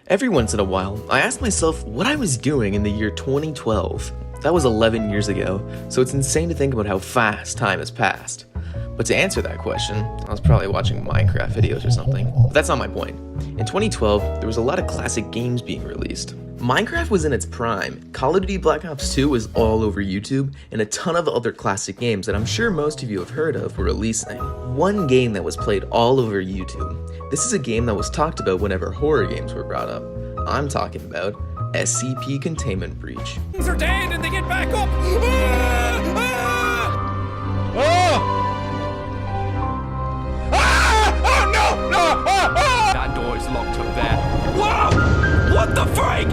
Every once in a while, I ask myself what I was doing in the year 2012. That was 11 years ago, so it's insane to think about how fast time has passed. But to answer that question, I was probably watching Minecraft videos or something. But that's not my point. In 2012, there was a lot of classic games being released. Minecraft was in its prime, Call of Duty Black Ops 2 was all over YouTube, and a ton of other classic games that I'm sure most of you have heard of were releasing. One game that was played all over YouTube. This is a game that was talked about whenever horror games were brought up. I'm talking about SCP Containment Breach. Things are dead and they get back up! Oh no! No! That door is locked up there. Whoa! What the freak?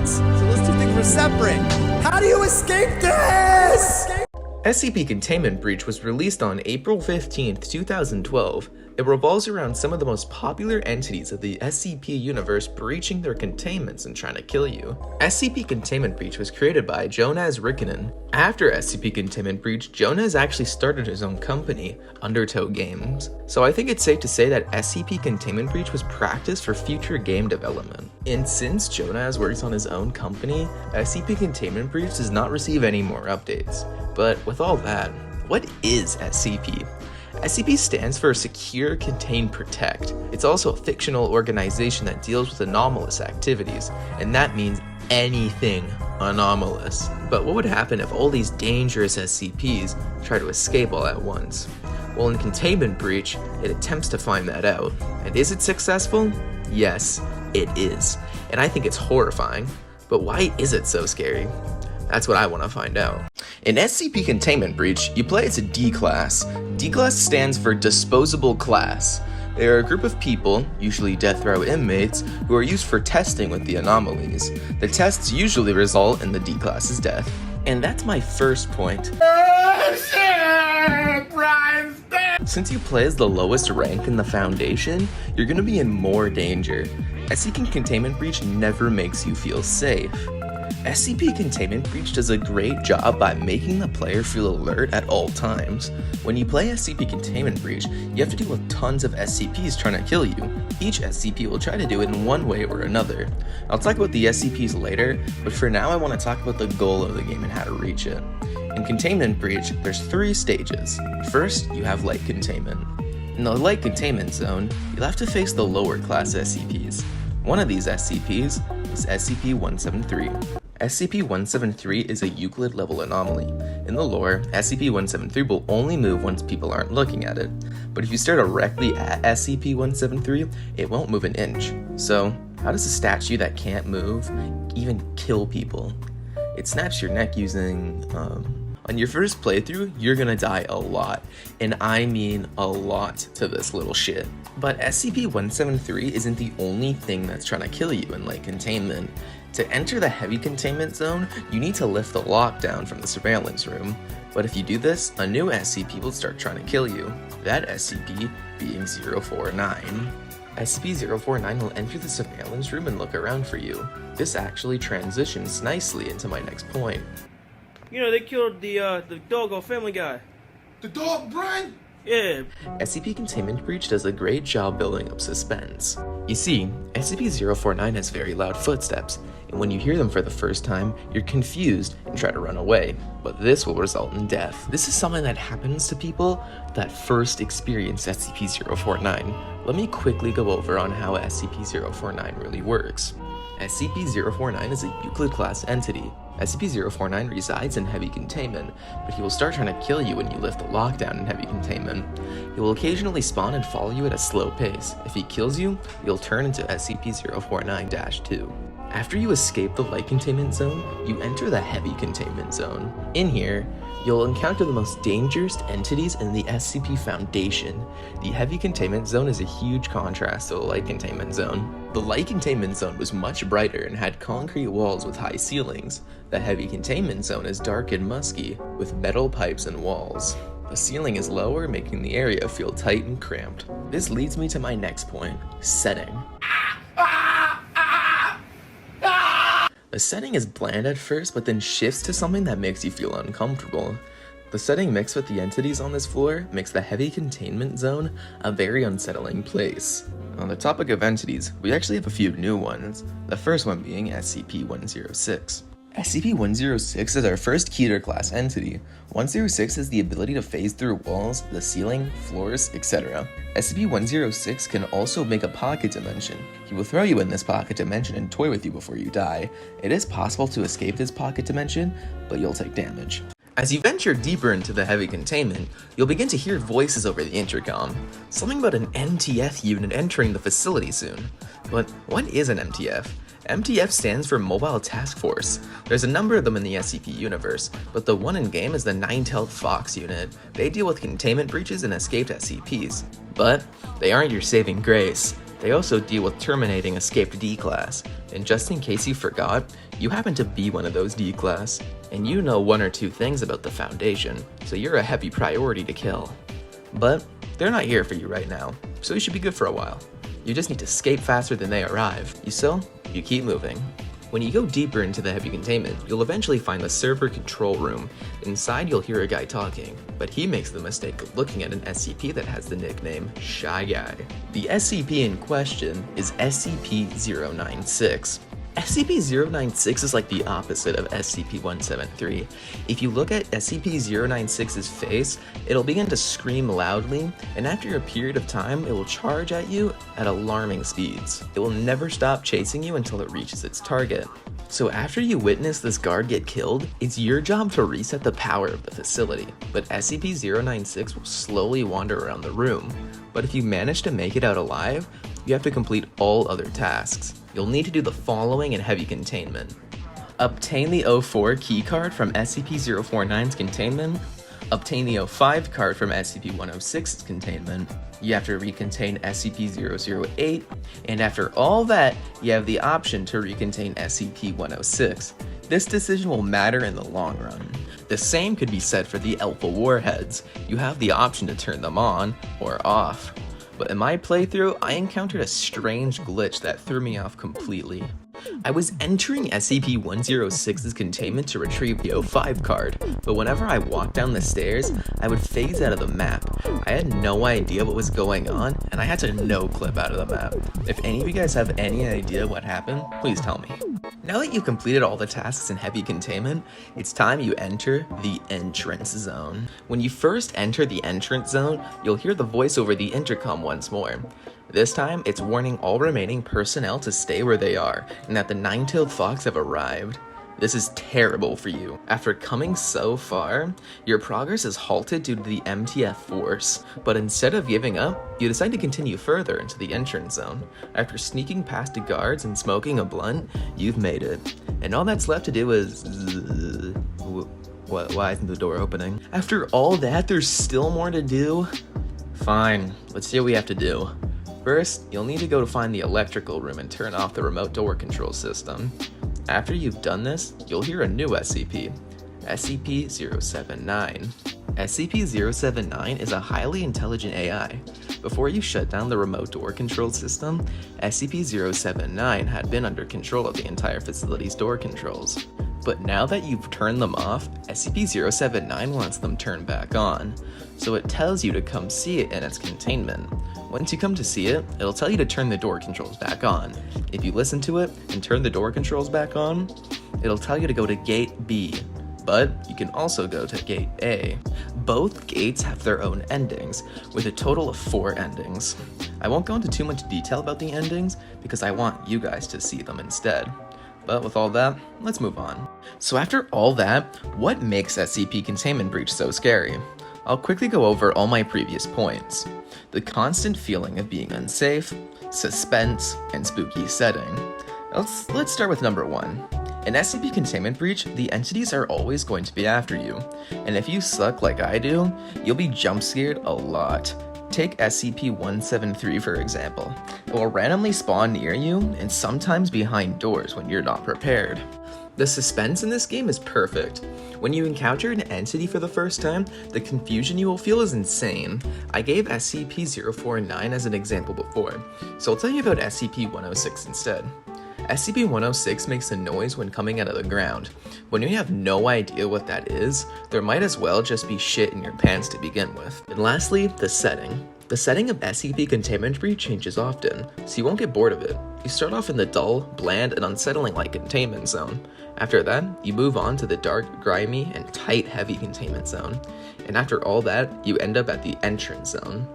So let's do things for separate. How do you escape this? SCP Containment Breach was released on April 15th, 2012. It revolves around some of the most popular entities of the SCP universe breaching their containments and trying to kill you. SCP Containment Breach was created by Jonas Rikkonen. After SCP Containment Breach, Jonas actually started his own company, Undertow Games. So I think it's safe to say that SCP Containment Breach was practiced for future game development. And since Jonas works on his own company, SCP Containment Breach does not receive any more updates. But with all that, what is SCP? SCP stands for Secure, Contain, Protect. It's also a fictional organization that deals with anomalous activities, and that means anything anomalous. But what would happen if all these dangerous SCPs try to escape all at once? Well, in Containment Breach, it attempts to find that out. And is it successful? Yes, it is. And I think it's horrifying. But why is it so scary? That's what I want to find out. In SCP Containment Breach, you play as a D-Class. D-Class stands for Disposable Class. They are a group of people, usually death row inmates, who are used for testing with the anomalies. The tests usually result in the D-Class's death. And that's my first point. Since you play as the lowest rank in the Foundation, you're gonna be in more danger. SCP Containment Breach never makes you feel safe. SCP Containment Breach does a great job by making the player feel alert at all times. When you play SCP Containment Breach, you have to deal with tons of SCPs trying to kill you. Each SCP will try to do it in one way or another. I'll talk about the SCPs later, but for now I want to talk about the goal of the game and how to reach it. In Containment Breach, there's 3 stages. First, you have Light Containment. In the Light Containment Zone, you'll have to face the lower class SCPs. One of these SCPs is SCP-173. SCP-173 is a Euclid-level anomaly. In the lore, SCP-173 will only move once people aren't looking at it, but if you stare directly at SCP-173, it won't move an inch. So, how does a statue that can't move even kill people? It snaps your neck using, On your first playthrough, you're gonna die a lot, and I mean a lot to this little shit. But SCP-173 isn't the only thing that's trying to kill you in Light Containment. To enter the Heavy Containment Zone, you need to lift the lockdown from the surveillance room. But if you do this, a new SCP will start trying to kill you. That SCP being 049. SCP-049 will enter the surveillance room and look around for you. This actually transitions nicely into my next point. You know, they killed the dog on Family Guy. The dog, Brian? Yeah. SCP Containment Breach does a great job building up suspense. You see, SCP-049 has very loud footsteps, and when you hear them for the first time, you're confused and try to run away, but this will result in death. This is something that happens to people that first experience SCP-049. Let me quickly go over on how SCP-049 really works. SCP-049 is a Euclid-class entity. SCP-049 resides in Heavy Containment, but he will start trying to kill you when you lift the lockdown in Heavy Containment. He will occasionally spawn and follow you at a slow pace. If he kills you, you'll turn into SCP-049-2. After you escape the Light Containment Zone, you enter the Heavy Containment Zone. In here, you'll encounter the most dangerous entities in the SCP Foundation. The Heavy Containment Zone is a huge contrast to the Light Containment Zone. The Light Containment Zone was much brighter and had concrete walls with high ceilings. The Heavy Containment Zone is dark and musky, with metal pipes and walls. The ceiling is lower, making the area feel tight and cramped. This leads me to my next point, setting. The setting is bland at first, but then shifts to something that makes you feel uncomfortable. The The setting mixed with the entities on this floor makes the heavy containment zone a very unsettling place. On the topic of entities, we actually have a few new ones, the first one being SCP-106. SCP-106 is our first Keter class entity. 106 has the ability to phase through walls, the ceiling, floors, etc. SCP-106 can also make a pocket dimension. He will throw you in this pocket dimension and toy with you before you die. It is possible to escape this pocket dimension, but you'll take damage. As you venture deeper into the heavy containment, you'll begin to hear voices over the intercom. Something about an MTF unit entering the facility soon. But what is an MTF? MTF stands for Mobile Task Force. There's a number of them in the SCP universe, but the one in-game is the Nine-Tailed Fox unit. They deal with containment breaches and escaped SCPs. But they aren't your saving grace. They also deal with terminating escaped D-Class. And just in case you forgot, you happen to be one of those D-Class. And you know one or two things about the Foundation, so you're a heavy priority to kill. But they're not here for you right now, so you should be good for a while. You just need to escape faster than they arrive. You keep moving. When you go deeper into the heavy containment, you'll eventually find the server control room. Inside, you'll hear a guy talking, but he makes the mistake of looking at an SCP that has the nickname Shy Guy. The SCP in question is SCP-096. SCP-096 is like the opposite of SCP-173. If you look at SCP-096's face, it'll begin to scream loudly, and after a period of time, it will charge at you at alarming speeds. It will never stop chasing you until it reaches its target. So after you witness this guard get killed, it's your job to reset the power of the facility, but SCP-096 will slowly wander around the room. But if you manage to make it out alive, you have to complete all other tasks. You'll need to do the following in heavy containment. Obtain the 04 keycard from SCP-049's containment. Obtain the 05 card from SCP-106's containment. You have to recontain SCP-008, and after all that, you have the option to recontain SCP-106. This decision will matter in the long run. The same could be said for the Alpha Warheads. You have the option to turn them on or off. But in my playthrough, I encountered a strange glitch that threw me off completely. I was entering SCP-106's containment to retrieve the 05 card, but whenever I walked down the stairs, I would phase out of the map. I had no idea what was going on, and I had to no-clip out of the map. If any of you guys have any idea what happened, please tell me. Now that you've completed all the tasks in heavy containment, it's time you enter the entrance zone. When you first enter the entrance zone, you'll hear the voice over the intercom once more. This time, it's warning all remaining personnel to stay where they are, and that the Nine-Tailed Fox have arrived. This is terrible for you. After coming so far, your progress is halted due to the MTF force, but instead of giving up, you decide to continue further into the entrance zone. After sneaking past the guards and smoking a blunt, you've made it. And all that's left to do is... Why isn't the door opening? After all that, there's still more to do? Fine, let's see what we have to do. First, you'll need to go to find the electrical room and turn off the remote door control system. After you've done this, you'll hear a new SCP, SCP-079. SCP-079 is a highly intelligent AI. Before you shut down the remote door control system, SCP-079 had been under control of the entire facility's door controls. But now that you've turned them off, SCP-079 wants them turned back on. So it tells you to come see it in its containment. Once you come to see it, it'll tell you to turn the door controls back on. If you listen to it and turn the door controls back on, it'll tell you to go to Gate B, but you can also go to Gate A. Both gates have their own endings, with a total of 4 endings. I won't go into too much detail about the endings, because I want you guys to see them instead. But with all that, let's move on. So after all that, what makes SCP Containment Breach so scary? I'll quickly go over all my previous points. The constant feeling of being unsafe, suspense, and spooky setting. Let's start with number 1. In SCP Containment Breach, the entities are always going to be after you, and if you suck like I do, you'll be jump scared a lot. Take SCP-173 for example. It will randomly spawn near you, and sometimes behind doors when you're not prepared. The suspense in this game is perfect. When you encounter an entity for the first time, the confusion you will feel is insane. I gave SCP-049 as an example before, so I'll tell you about SCP-106 instead. SCP-106 makes a noise when coming out of the ground. When you have no idea what that is, there might as well just be shit in your pants to begin with. And lastly, the setting. The setting of SCP Containment Breach changes often, so you won't get bored of it. You start off in the dull, bland, and unsettling like containment zone. After that, you move on to the dark, grimy, and tight, heavy containment zone. And after all that, you end up at the entrance zone.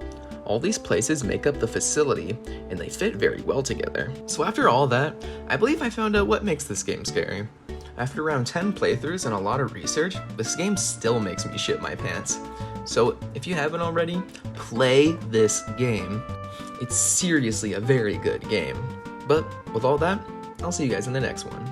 All these places make up the facility, and they fit very well together. So after all that, I believe I found out what makes this game scary. After around 10 playthroughs and a lot of research, this game still makes me shit my pants. So if you haven't already, play this game. It's seriously a very good game. But with all that, I'll see you guys in the next one.